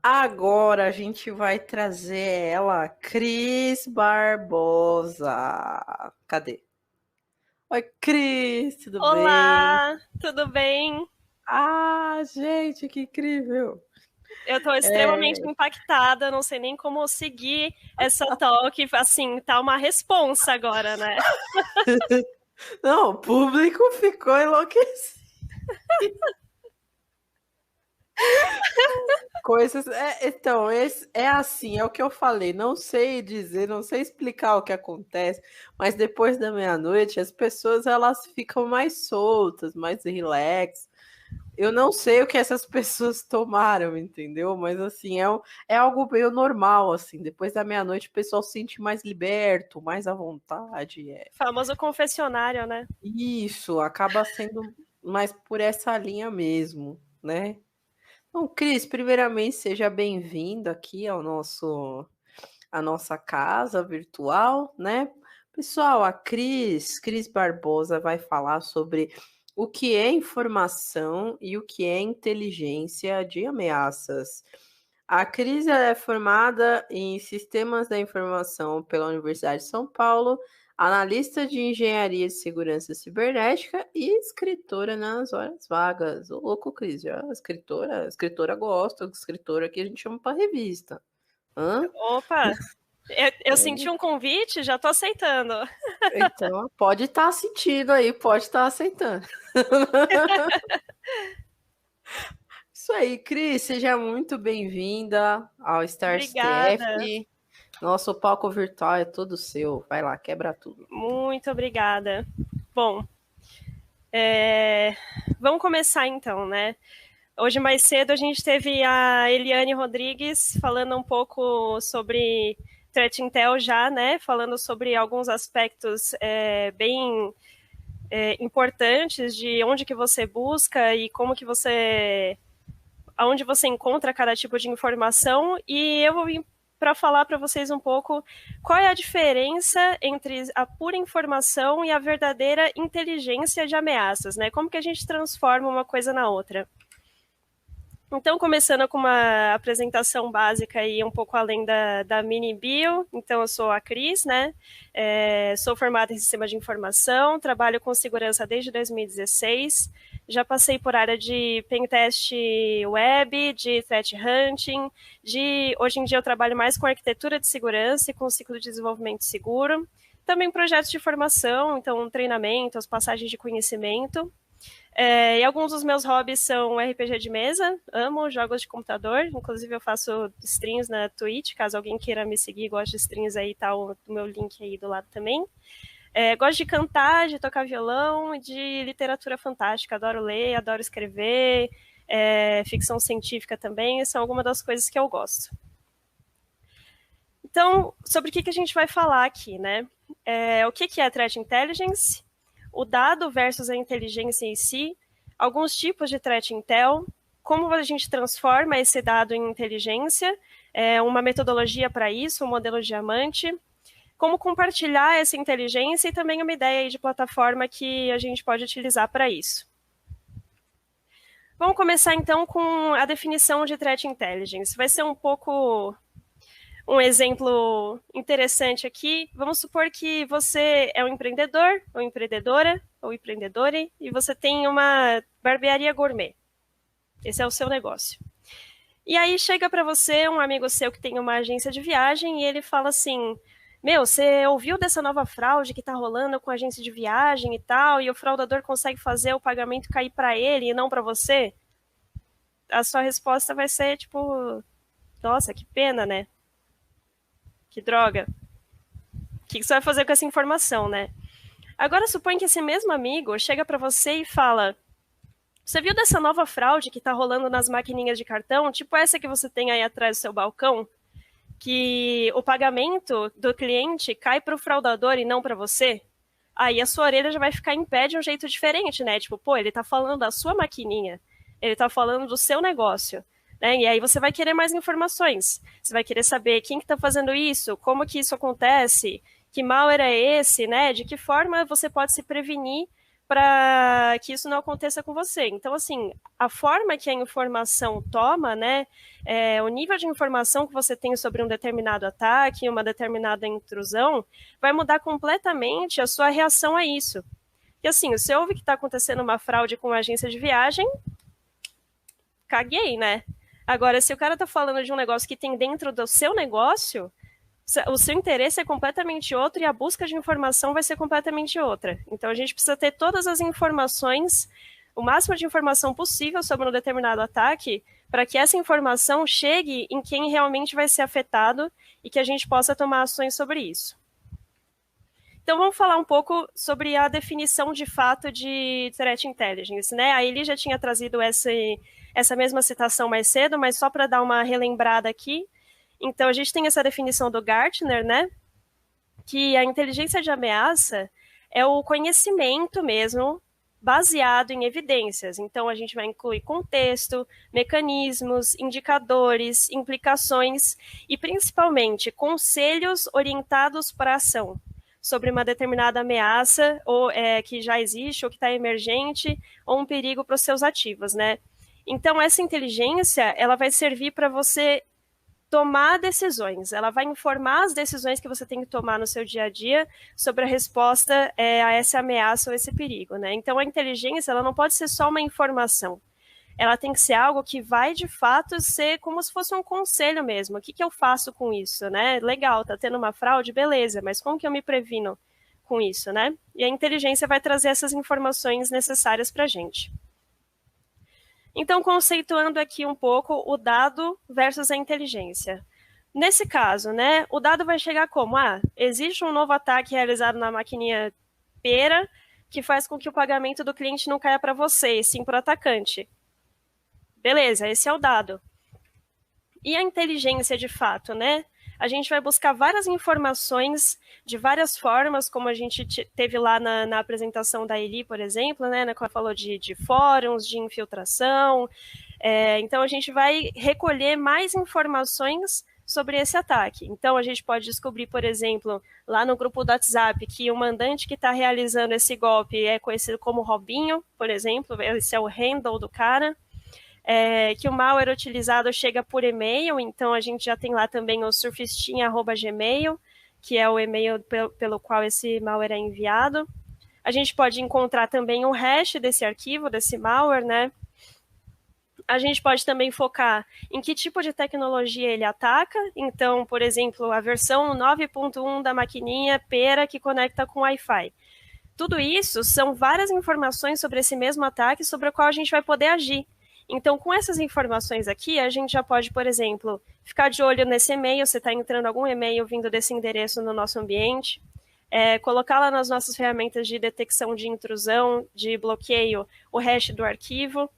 Agora a gente vai trazer ela, Cris Barbosa. Cadê? Oi, Cris, tudo bem? Olá, tudo bem? Ah, gente, que incrível! Eu estou extremamente É... impactada, não sei nem como seguir essa talk, assim, tá uma responsa agora, né? Não, o público ficou enlouquecido. Coisas. Então, é assim, é o que eu falei. Não sei dizer, não sei explicar o que acontece, mas depois da meia-noite as pessoas elas ficam mais soltas, mais relax. Eu não sei o que essas pessoas tomaram, entendeu? Mas assim, é algo meio normal, assim. Depois da meia-noite o pessoal se sente mais liberto, mais à vontade. Famoso confessionário, né? Isso, acaba sendo mais por essa linha mesmo, né? Então, Cris, primeiramente, seja bem-vindo aqui à nossa casa virtual, né? Pessoal, a Cris Barbosa vai falar sobre o que é informação e o que é inteligência de ameaças. A Cris ela é formada em Sistemas da Informação pela Universidade de São Paulo, analista de engenharia de segurança cibernética e escritora nas horas vagas. Ô, louco, Cris, já escritora gosta, escritora que a gente chama para revista. Hã? Opa, eu senti um convite, já tô aceitando. Então, pode estar sentindo aí, pode estar aceitando. Isso aí, Cris, seja muito bem-vinda ao Star Obrigada, STF. Nosso palco virtual é todo seu. Vai lá, quebra tudo. muito obrigada. Bom, vamos começar então, né? Hoje mais cedo a gente teve a Eliane Rodrigues falando um pouco sobre Threat Intel já, né? Falando sobre alguns aspectos bem importantes de onde que você busca e como que você, aonde você encontra cada tipo de informação. E eu vou vir para falar para vocês um pouco qual é a diferença entre a pura informação e a verdadeira inteligência de ameaças, né? Como que a gente transforma uma coisa na outra. Então, começando com uma apresentação básica e um pouco além da mini bio. Então, eu sou a Cris, né? Sou formada em Sistema de Informação, trabalho com segurança desde 2016. Já passei por área de pentest web, de threat hunting, hoje em dia eu trabalho mais com arquitetura de segurança e com ciclo de desenvolvimento seguro. Também projetos de formação, então treinamentos, passagens de conhecimento. E alguns dos meus hobbies são RPG de mesa, amo jogos de computador, inclusive eu faço streams na Twitch, caso alguém queira me seguir e goste de streams aí, tá o meu link aí do lado também. Gosto de cantar, de tocar violão, de literatura fantástica, adoro ler, adoro escrever, ficção científica também, são algumas das coisas que eu gosto. Então, sobre o que a gente vai falar aqui, né? O que é Threat Intelligence? O dado versus a inteligência em si, alguns tipos de threat intel, como a gente transforma esse dado em inteligência, uma metodologia para isso, um modelo diamante, como compartilhar essa inteligência e também uma ideia de plataforma que a gente pode utilizar para isso. Vamos começar então com a definição de threat intelligence. Vai ser um pouco um exemplo interessante aqui. Vamos supor que você é um empreendedor, ou empreendedora, ou empreendedore, e você tem uma barbearia gourmet. Esse é o seu negócio. E aí chega para você um amigo seu que tem uma agência de viagem e ele fala assim: meu, você ouviu dessa nova fraude que está rolando com a agência de viagem e tal, e o fraudador consegue fazer o pagamento cair para ele e não para você? A sua resposta vai ser tipo: nossa, que pena, né? Que droga. O que você vai fazer com essa informação, né? Agora supõe que esse mesmo amigo chega para você e fala: você viu dessa nova fraude que está rolando nas maquininhas de cartão, tipo essa que você tem aí atrás do seu balcão, que o pagamento do cliente cai para o fraudador e não para você? Aí a sua orelha já vai ficar em pé de um jeito diferente, né? Tipo, pô, ele está falando da sua maquininha, ele está falando do seu negócio. Né? E aí você vai querer mais informações. Você vai querer saber quem que está fazendo isso, como que isso acontece, que malware é esse, né? De que forma você pode se prevenir para que isso não aconteça com você. Então, assim, a forma que a informação toma, né, o nível de informação que você tem sobre um determinado ataque, uma determinada intrusão, vai mudar completamente a sua reação a isso. E assim, você ouve que está acontecendo uma fraude com uma agência de viagem, caguei, né? Agora, se o cara está falando de um negócio que tem dentro do seu negócio, o seu interesse é completamente outro e a busca de informação vai ser completamente outra. Então, a gente precisa ter todas as informações, o máximo de informação possível sobre um determinado ataque, para que essa informação chegue em quem realmente vai ser afetado e que a gente possa tomar ações sobre isso. Então, vamos falar um pouco sobre a definição de fato de Threat Intelligence, né? A Eli já tinha trazido essa mesma citação mais cedo, mas só para dar uma relembrada aqui. Então, a gente tem essa definição do Gartner, né? Que a inteligência de ameaça é o conhecimento mesmo baseado em evidências. Então, a gente vai incluir contexto, mecanismos, indicadores, implicações e, principalmente, conselhos orientados para a ação sobre uma determinada ameaça ou que já existe ou que está emergente ou um perigo para os seus ativos, né? Então, essa inteligência, ela vai servir para você tomar decisões, ela vai informar as decisões que você tem que tomar no seu dia a dia sobre a resposta a essa ameaça ou esse perigo, né? Então, a inteligência, ela não pode ser só uma informação, ela tem que ser algo que vai, de fato, ser como se fosse um conselho mesmo. O que eu faço com isso, né? Legal, tá tendo uma fraude, beleza, mas como que eu me previno com isso, né? E a inteligência vai trazer essas informações necessárias para a gente. Então, conceituando aqui um pouco o dado versus a inteligência. Nesse caso, né, o dado vai chegar como? Existe um novo ataque realizado na maquininha Pera que faz com que o pagamento do cliente não caia para você, e sim para o atacante. Beleza, esse é o dado. E a inteligência, de fato, né? A gente vai buscar várias informações de várias formas, como a gente teve lá na apresentação da Eli, por exemplo, né? Quando ela falou de fóruns, de infiltração. Então, a gente vai recolher mais informações sobre esse ataque. Então, a gente pode descobrir, por exemplo, lá no grupo do WhatsApp, que o mandante que está realizando esse golpe é conhecido como Robinho, por exemplo, esse é o handle do cara. Que o malware utilizado chega por e-mail, então a gente já tem lá também o surfistinha@gmail, que é o e-mail pelo qual esse malware é enviado. A gente pode encontrar também o hash desse arquivo, desse malware, né? A gente pode também focar em que tipo de tecnologia ele ataca. Então, por exemplo, a versão 9.1 da maquininha Pera que conecta com Wi-Fi. Tudo isso são várias informações sobre esse mesmo ataque, sobre o qual a gente vai poder agir. Então, com essas informações aqui, a gente já pode, por exemplo, ficar de olho nesse e-mail, se está entrando algum e-mail vindo desse endereço no nosso ambiente, colocar lá nas nossas ferramentas de detecção de intrusão, de bloqueio, o hash do arquivo.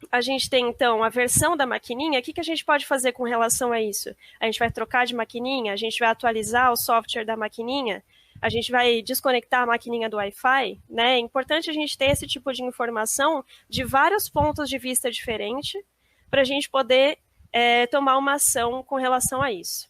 A gente tem, então, a versão da maquininha. O que a gente pode fazer com relação a isso? A gente vai trocar de maquininha? A gente vai atualizar o software da maquininha? A gente vai desconectar a maquininha do Wi-Fi, né? É importante a gente ter esse tipo de informação de vários pontos de vista diferentes para a gente poder tomar uma ação com relação a isso.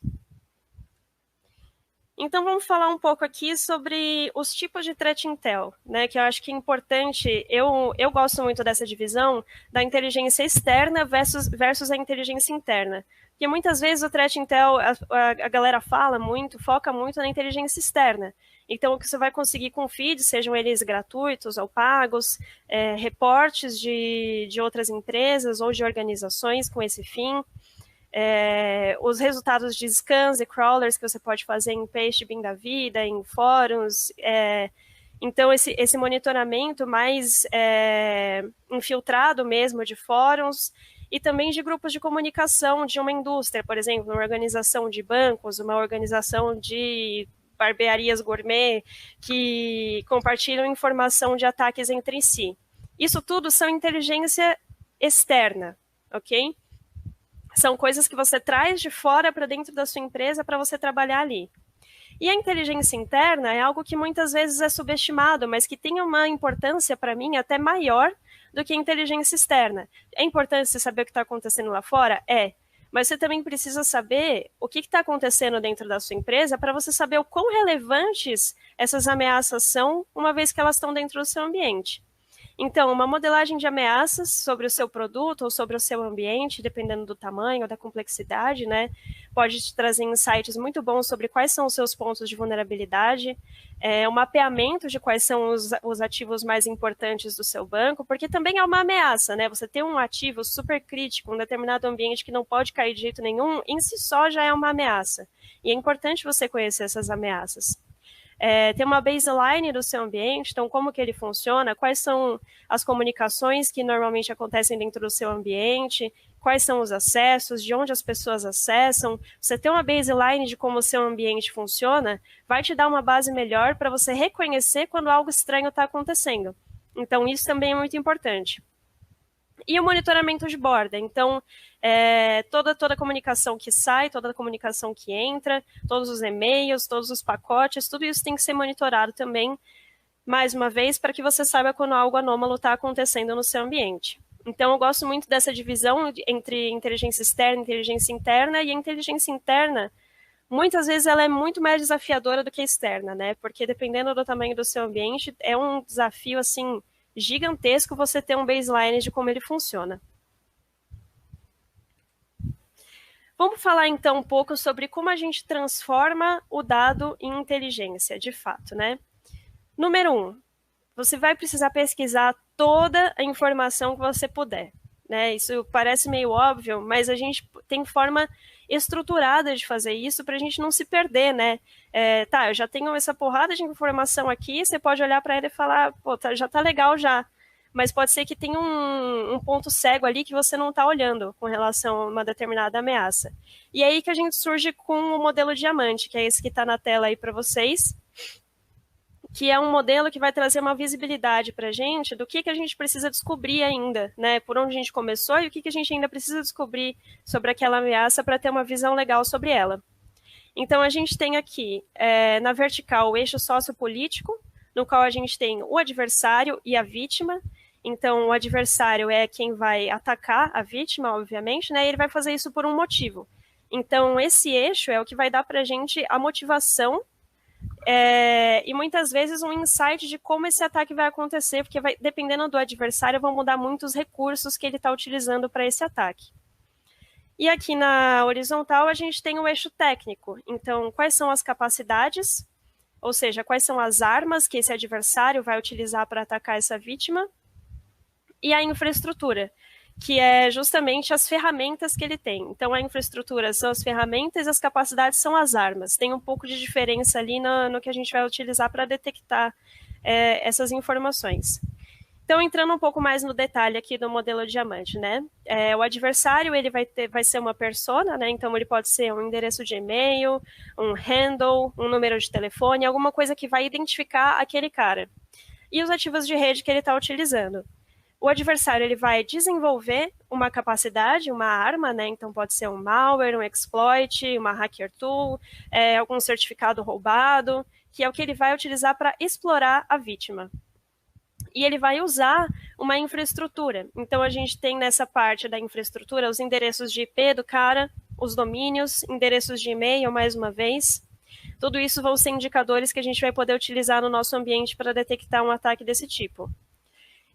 Então, vamos falar um pouco aqui sobre os tipos de threat intel, né? Que eu acho que é importante, eu gosto muito dessa divisão da inteligência externa versus a inteligência interna. Porque muitas vezes o threat intel, a galera fala muito, foca muito na inteligência externa. Então, o que você vai conseguir com feeds, sejam eles gratuitos ou pagos, reportes de outras empresas ou de organizações com esse fim, os resultados de scans e crawlers que você pode fazer em Pastebin da vida, em fóruns. Então, esse monitoramento mais infiltrado mesmo de fóruns e também de grupos de comunicação de uma indústria, por exemplo, uma organização de bancos, uma organização de barbearias gourmet que compartilham informação de ataques entre si. Isso tudo são inteligência externa, ok? São coisas que você traz de fora para dentro da sua empresa para você trabalhar ali. E a inteligência interna é algo que muitas vezes é subestimado, mas que tem uma importância para mim até maior do que a inteligência externa. É importante você saber o que está acontecendo lá fora? mas você também precisa saber o que está acontecendo dentro da sua empresa para você saber o quão relevantes essas ameaças são, uma vez que elas estão dentro do seu ambiente. Então, uma modelagem de ameaças sobre o seu produto ou sobre o seu ambiente, dependendo do tamanho ou da complexidade, né, pode te trazer insights muito bons sobre quais são os seus pontos de vulnerabilidade, o mapeamento de quais são os ativos mais importantes do seu banco, porque também é uma ameaça, né? Você ter um ativo super crítico, um determinado ambiente que não pode cair de jeito nenhum, em si só já é uma ameaça. E é importante você conhecer essas ameaças. Ter uma baseline do seu ambiente, então como que ele funciona, quais são as comunicações que normalmente acontecem dentro do seu ambiente, quais são os acessos, de onde as pessoas acessam. Você ter uma baseline de como o seu ambiente funciona vai te dar uma base melhor para você reconhecer quando algo estranho está acontecendo. Então isso também é muito importante. E o monitoramento de borda. Então, toda a comunicação que sai, toda a comunicação que entra, todos os e-mails, todos os pacotes, tudo isso tem que ser monitorado também, mais uma vez, para que você saiba quando algo anômalo está acontecendo no seu ambiente. Então, eu gosto muito dessa divisão entre inteligência externa e inteligência interna, e a inteligência interna, muitas vezes, ela é muito mais desafiadora do que a externa, né? Porque dependendo do tamanho do seu ambiente, é um desafio, assim, gigantesco você ter um baseline de como ele funciona. Vamos falar então um pouco sobre como a gente transforma o dado em inteligência, de fato, né? Número 1, você vai precisar pesquisar toda a informação que você puder, né? Isso parece meio óbvio, mas a gente tem forma estruturada de fazer isso para a gente não se perder, né? Eu já tenho essa porrada de informação aqui, você pode olhar para ela e falar, pô, já tá legal já. Mas pode ser que tenha um ponto cego ali que você não está olhando com relação a uma determinada ameaça. E é aí que a gente surge com o modelo diamante, que é esse que está na tela aí para vocês, que é um modelo que vai trazer uma visibilidade para a gente do que a gente precisa descobrir ainda, né? Por onde a gente começou e o que a gente ainda precisa descobrir sobre aquela ameaça para ter uma visão legal sobre ela. Então, a gente tem aqui, na vertical, o eixo sociopolítico, no qual a gente tem o adversário e a vítima. Então, o adversário é quem vai atacar a vítima, obviamente, né? E ele vai fazer isso por um motivo. Então, esse eixo é o que vai dar para a gente a motivação e muitas vezes um insight de como esse ataque vai acontecer, porque dependendo do adversário, vão mudar muitos recursos que ele está utilizando para esse ataque. E aqui na horizontal a gente tem o eixo técnico. Então, quais são as capacidades, ou seja, quais são as armas que esse adversário vai utilizar para atacar essa vítima, e a infraestrutura, que é justamente as ferramentas que ele tem. Então, a infraestrutura são as ferramentas e as capacidades são as armas. Tem um pouco de diferença ali no que a gente vai utilizar para detectar essas informações. Então, entrando um pouco mais no detalhe aqui do modelo diamante, né? O adversário, ele vai ser uma persona, né? Então, ele pode ser um endereço de e-mail, um handle, um número de telefone, alguma coisa que vai identificar aquele cara. E os ativos de rede que ele está utilizando. O adversário ele vai desenvolver uma capacidade, uma arma, né? Então pode ser um malware, um exploit, uma hacker tool, algum certificado roubado, que é o que ele vai utilizar para explorar a vítima. E ele vai usar uma infraestrutura. Então a gente tem nessa parte da infraestrutura os endereços de IP do cara, os domínios, endereços de e-mail, mais uma vez. Tudo isso vão ser indicadores que a gente vai poder utilizar no nosso ambiente para detectar um ataque desse tipo.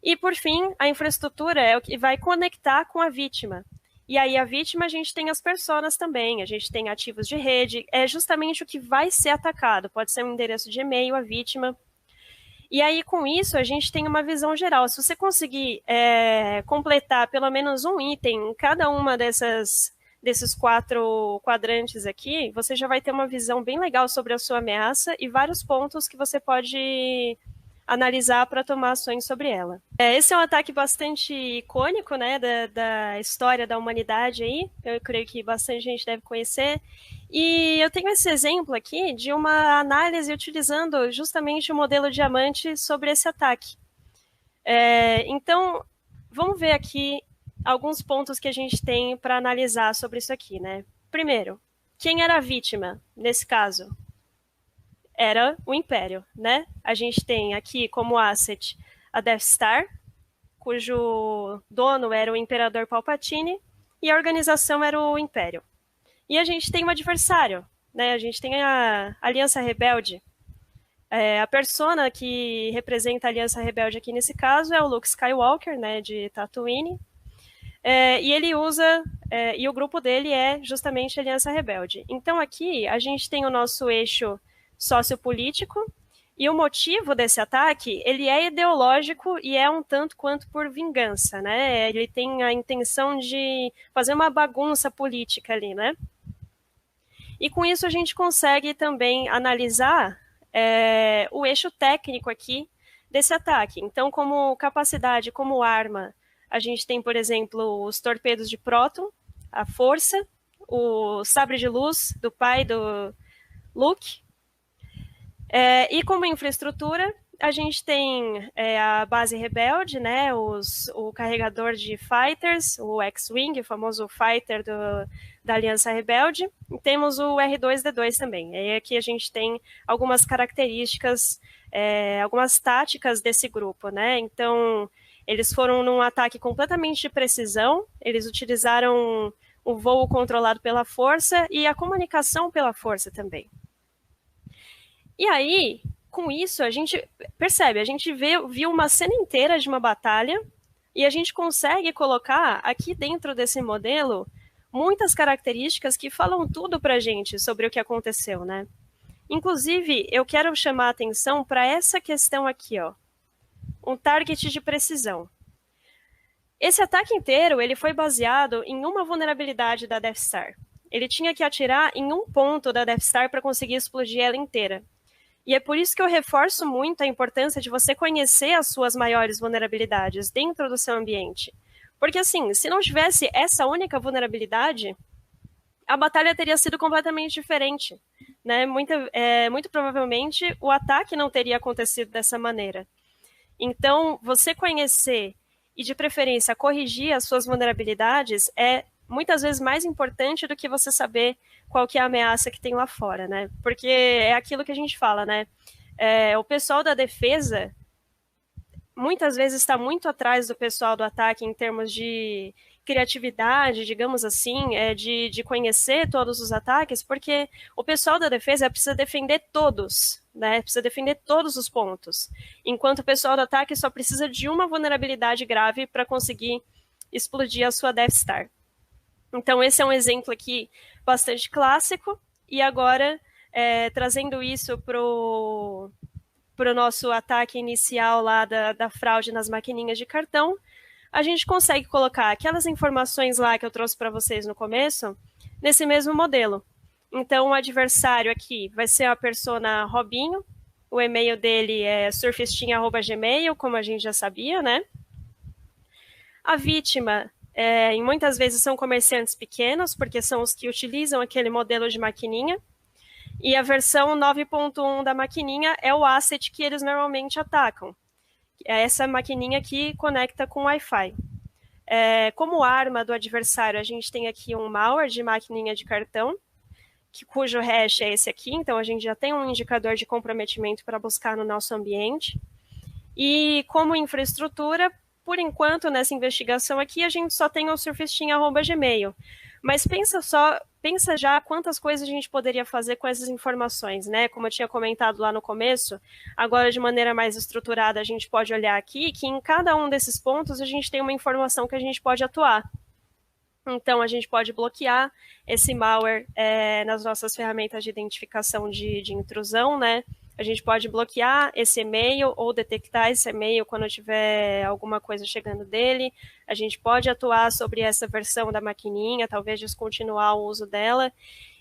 E, por fim, a infraestrutura é o que vai conectar com a vítima. E aí, a vítima, a gente tem as personas também, a gente tem ativos de rede, é justamente o que vai ser atacado. Pode ser um endereço de e-mail, a vítima. E aí, com isso, a gente tem uma visão geral. Se você conseguir completar pelo menos um item em cada uma desses 4 quadrantes aqui, você já vai ter uma visão bem legal sobre a sua ameaça e vários pontos que você pode analisar para tomar ações sobre ela. Esse é um ataque bastante icônico, né, da história da humanidade aí, eu creio que bastante gente deve conhecer, e eu tenho esse exemplo aqui de uma análise utilizando justamente o modelo diamante sobre esse ataque. Então, vamos ver aqui alguns pontos que a gente tem para analisar sobre isso aqui, né? Primeiro, quem era a vítima nesse caso? Era o Império, né? A gente tem aqui como asset a Death Star, cujo dono era o Imperador Palpatine, e a organização era o Império. E a gente tem um adversário, né? A gente tem a Aliança Rebelde. A persona que representa a Aliança Rebelde aqui nesse caso é o Luke Skywalker, né, de Tatooine. E ele usa, e o grupo dele é justamente a Aliança Rebelde. Então aqui a gente tem o nosso eixo sociopolítico, e o motivo desse ataque, ele é ideológico e é um tanto quanto por vingança, né? Ele tem a intenção de fazer uma bagunça política ali, né? E com isso a gente consegue também analisar o eixo técnico aqui desse ataque. Então, como capacidade, como arma, a gente tem, por exemplo, os torpedos de próton, a força, o sabre de luz do pai do Luke. E como infraestrutura, a gente tem a base rebelde, né, o carregador de fighters, o X-Wing, o famoso fighter da Aliança Rebelde, e temos o R2-D2 também. E aqui a gente tem algumas características, algumas táticas desse grupo, né? Então, eles foram num ataque completamente de precisão, eles utilizaram o voo controlado pela força e a comunicação pela força também. E aí, com isso, a gente percebe, a gente viu uma cena inteira de uma batalha e a gente consegue colocar aqui dentro desse modelo muitas características que falam tudo para a gente sobre o que aconteceu, né? Inclusive, eu quero chamar a atenção para essa questão aqui, ó, um target de precisão. Esse ataque inteiro, ele foi baseado em uma vulnerabilidade da Death Star. Ele tinha que atirar em um ponto da Death Star para conseguir explodir ela inteira. E é por isso que eu reforço muito a importância de você conhecer as suas maiores vulnerabilidades dentro do seu ambiente. Porque, assim, se não tivesse essa única vulnerabilidade, a batalha teria sido completamente diferente, né? Muito provavelmente, o ataque não teria acontecido dessa maneira. Então, você conhecer e, de preferência, corrigir as suas vulnerabilidades é muitas vezes mais importante do que você saber qual que é a ameaça que tem lá fora, né? Porque é aquilo que a gente fala, né? O pessoal da defesa muitas vezes está muito atrás do pessoal do ataque em termos de criatividade, digamos assim, de conhecer todos os ataques, porque o pessoal da defesa precisa defender todos, né? Precisa defender todos os pontos, enquanto o pessoal do ataque só precisa de uma vulnerabilidade grave para conseguir explodir a sua Death Star. Então, esse é um exemplo aqui bastante clássico, e agora, trazendo isso para o nosso ataque inicial lá da fraude nas maquininhas de cartão, a gente consegue colocar aquelas informações lá que eu trouxe para vocês no começo, nesse mesmo modelo. Então, o adversário aqui vai ser a persona Robinho, o e-mail dele é surfistinha@gmail, como a gente já sabia, né? A vítima, em muitas vezes são comerciantes pequenos, porque são os que utilizam aquele modelo de maquininha. E a versão 9.1 da maquininha é o asset que eles normalmente atacam. É essa maquininha que conecta com Wi-Fi. Como arma do adversário, a gente tem aqui um malware de maquininha de cartão, cujo hash é esse aqui, então a gente já tem um indicador de comprometimento para buscar no nosso ambiente. E como infraestrutura, por enquanto, nessa investigação aqui, a gente só tem o surfistinha@gmail. Mas pensa já quantas coisas a gente poderia fazer com essas informações, né? Como eu tinha comentado lá no começo, agora de maneira mais estruturada a gente pode olhar aqui que em cada um desses pontos a gente tem uma informação que a gente pode atuar. Então, a gente pode bloquear esse malware nas nossas ferramentas de identificação de intrusão, né? A gente pode bloquear esse e-mail ou detectar esse e-mail quando tiver alguma coisa chegando dele. A gente pode atuar sobre essa versão da maquininha, talvez descontinuar o uso dela.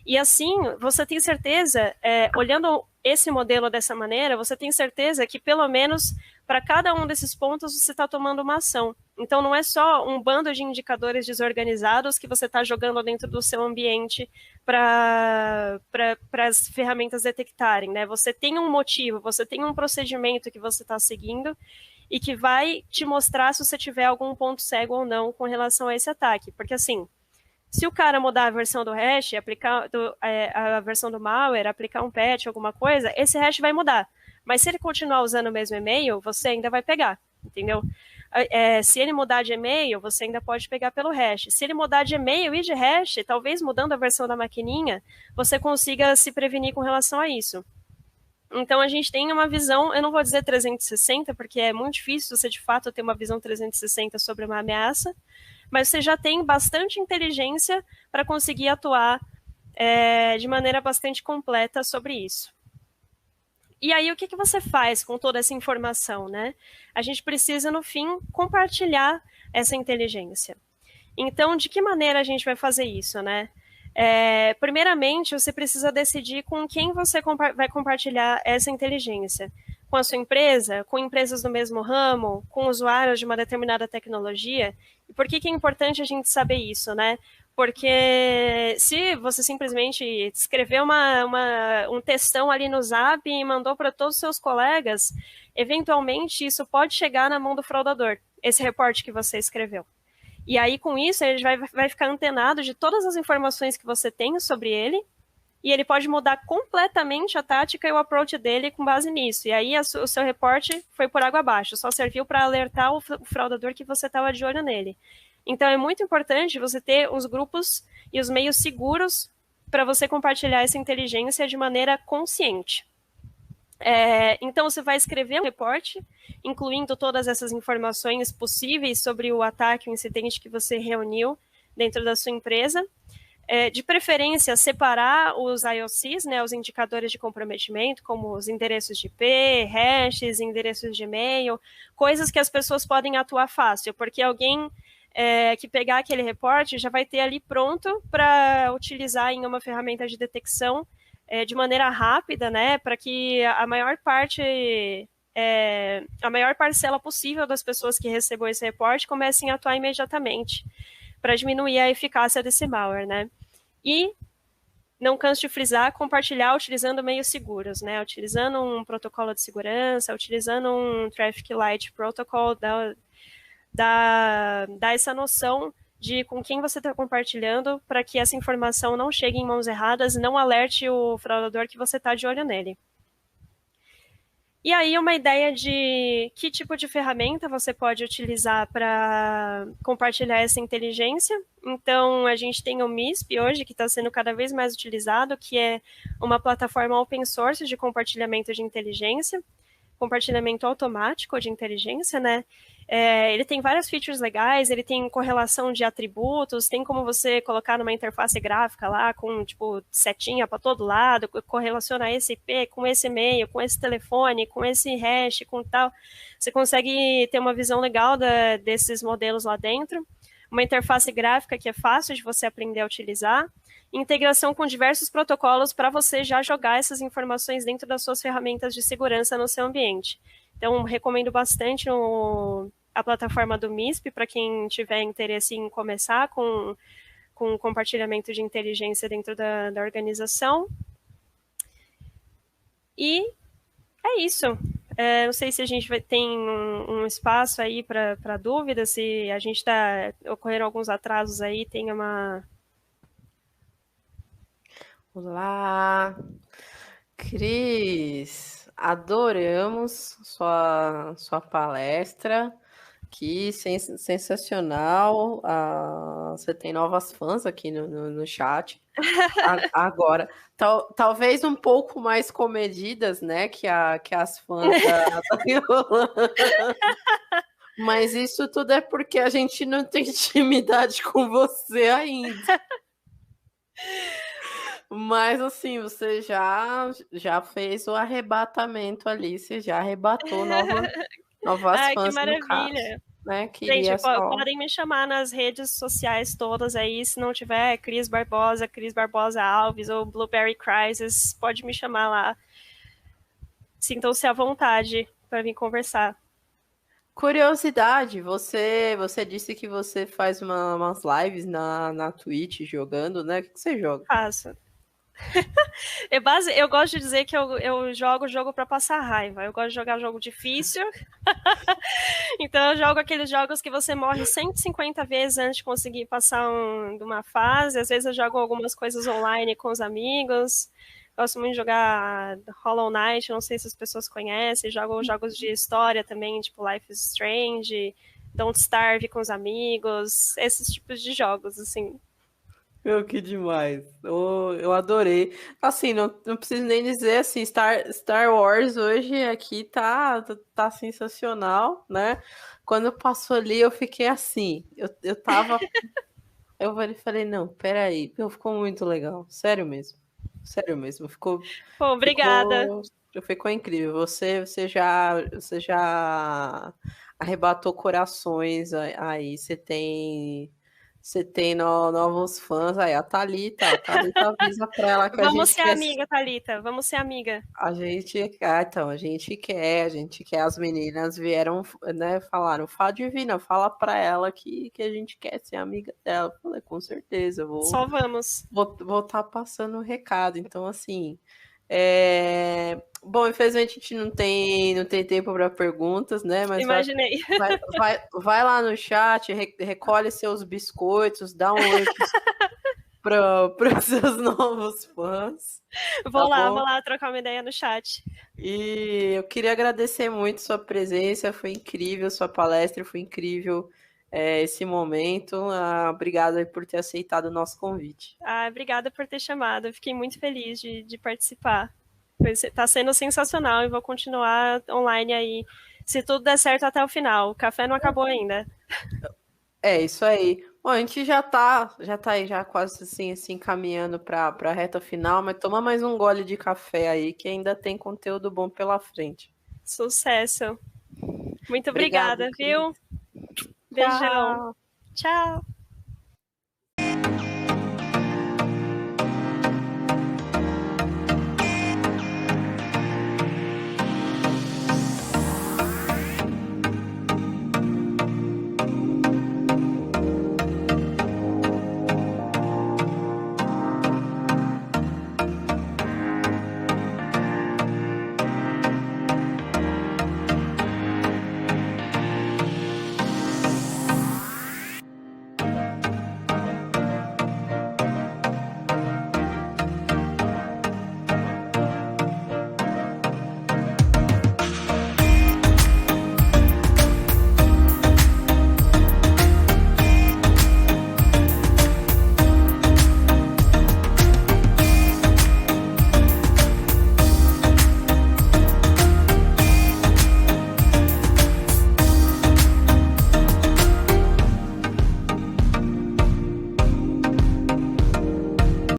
E assim, você tem certeza, olhando esse modelo dessa maneira, você tem certeza que pelo menos para cada um desses pontos você está tomando uma ação. Então não é só um bando de indicadores desorganizados que você está jogando dentro do seu ambiente para as ferramentas detectarem, né? Você tem um motivo, você tem um procedimento que você está seguindo e que vai te mostrar se você tiver algum ponto cego ou não com relação a esse ataque. Porque assim, se o cara mudar a versão do hash, aplicar a versão do malware, aplicar um patch, alguma coisa, esse hash vai mudar. Mas se ele continuar usando o mesmo e-mail, você ainda vai pegar, entendeu? Se ele mudar de e-mail, você ainda pode pegar pelo hash. Se ele mudar de e-mail e de hash, talvez mudando a versão da maquininha, você consiga se prevenir com relação a isso. Então, a gente tem uma visão, eu não vou dizer 360, porque é muito difícil você, de fato, ter uma visão 360 sobre uma ameaça, mas você já tem bastante inteligência para conseguir atuar de maneira bastante completa sobre isso. E aí, o que você faz com toda essa informação, né? A gente precisa, no fim, compartilhar essa inteligência. Então, de que maneira a gente vai fazer isso, né? Primeiramente, você precisa decidir com quem você vai compartilhar essa inteligência. Com a sua empresa, com empresas do mesmo ramo, com usuários de uma determinada tecnologia. E por que é importante a gente saber isso, né? Porque se você simplesmente escreveu um textão ali no Zap e mandou para todos os seus colegas, eventualmente isso pode chegar na mão do fraudador, esse reporte que você escreveu. E aí, com isso, ele vai ficar antenado de todas as informações que você tem sobre ele, e ele pode mudar completamente a tática e o approach dele com base nisso. E aí, o seu reporte foi por água abaixo, só serviu para alertar o fraudador que você estava de olho nele. Então, é muito importante você ter os grupos e os meios seguros para você compartilhar essa inteligência de maneira consciente. Então, você vai escrever um reporte, incluindo todas essas informações possíveis sobre o ataque, o incidente que você reuniu dentro da sua empresa. De preferência, separar os IOCs, né, os indicadores de comprometimento, como os endereços de IP, hashes, endereços de e-mail, coisas que as pessoas podem atuar fácil, porque alguém que pegar aquele reporte já vai ter ali pronto para utilizar em uma ferramenta de detecção de maneira rápida, né, para que a maior parcela possível das pessoas que recebam esse reporte comecem a atuar imediatamente, para diminuir a eficácia desse malware, né. E, não canso de frisar, compartilhar utilizando meios seguros, né, utilizando um protocolo de segurança, utilizando um Traffic Light Protocol, dá essa noção de com quem você está compartilhando para que essa informação não chegue em mãos erradas e não alerte o fraudador que você está de olho nele. E aí, uma ideia de que tipo de ferramenta você pode utilizar para compartilhar essa inteligência. Então, a gente tem o MISP hoje, que está sendo cada vez mais utilizado, que é uma plataforma open source de compartilhamento de inteligência, compartilhamento automático de inteligência, né? Ele tem várias features legais, ele tem correlação de atributos, tem como você colocar numa interface gráfica lá, com, tipo, setinha para todo lado, correlacionar esse IP com esse e-mail, com esse telefone, com esse hash, com tal. Você consegue ter uma visão legal desses modelos lá dentro. Uma interface gráfica que é fácil de você aprender a utilizar. Integração com diversos protocolos para você já jogar essas informações dentro das suas ferramentas de segurança no seu ambiente. Então, recomendo bastante a plataforma do MISP para quem tiver interesse em começar com compartilhamento de inteligência dentro da organização. E é isso. Não sei se a gente tem um espaço aí para dúvidas, se a gente está ocorrendo alguns atrasos aí, tem uma... Olá, Cris, adoramos sua palestra, que sensacional. Você tem novas fãs aqui no chat agora. Talvez um pouco mais comedidas, né, que as fãs da Yolanda. Mas isso tudo é porque a gente não tem intimidade com você ainda. Mas, assim, você já fez o arrebatamento ali, você já arrebatou novas Ai, fãs, que maravilha. no caso, né? Gente, podem me chamar nas redes sociais todas aí, se não tiver Cris Barbosa Alves ou Blueberry Crisis, pode me chamar lá. Sintam-se à vontade para vir conversar. Curiosidade, você disse que você faz umas lives na Twitch jogando, né? O que você joga? Faço. Eu gosto de dizer que eu jogo jogo para passar raiva. Eu gosto de jogar jogo difícil. Então eu jogo aqueles jogos que você morre 150 vezes antes de conseguir passar de uma fase. Às vezes eu jogo algumas coisas online com os amigos. Gosto muito de jogar Hollow Knight, não sei se as pessoas conhecem. Jogo jogos de história também, tipo Life is Strange. Don't Starve com os amigos, esses tipos de jogos, assim. Meu, que demais. Eu adorei. Assim, não preciso nem dizer assim, Star Wars hoje aqui tá sensacional, né? Quando passou ali, eu fiquei assim. Eu tava. Eu falei, não, peraí. Meu, ficou muito legal. Sério mesmo. Sério mesmo. Pô, obrigada. Ficou, ficou incrível. Você já arrebatou corações aí. Você tem novos fãs aí. A Thalita avisa pra ela que a Vamos gente ser quer. amiga, Thalita. Vamos ser amiga. A gente quer. As meninas vieram, né, falaram, Fá Divina, fala pra ela que a gente quer ser amiga dela. Eu falei, com certeza, eu vou Só vamos. vou estar passando o recado. Então, assim, bom, infelizmente a gente não tem tempo para perguntas, né? Mas Imaginei. vai lá no chat, recolhe seus biscoitos, dá um oi para os seus novos fãs, tá Vou bom? lá trocar uma ideia no chat. E eu queria agradecer muito sua presença, foi incrível sua palestra, foi incrível esse momento. Obrigado aí por ter aceitado o nosso convite. Obrigada por ter chamado. Eu fiquei muito feliz de participar. Tá sendo sensacional e vou continuar online aí, se tudo der certo até o final. O café não acabou ainda. É isso aí. Bom, a gente já tá aí já quase assim caminhando para a reta final, mas toma mais um gole de café aí que ainda tem conteúdo bom pela frente. Sucesso. Muito Obrigado, obrigada, Cris. viu? Beijão. Tchau. Tchau.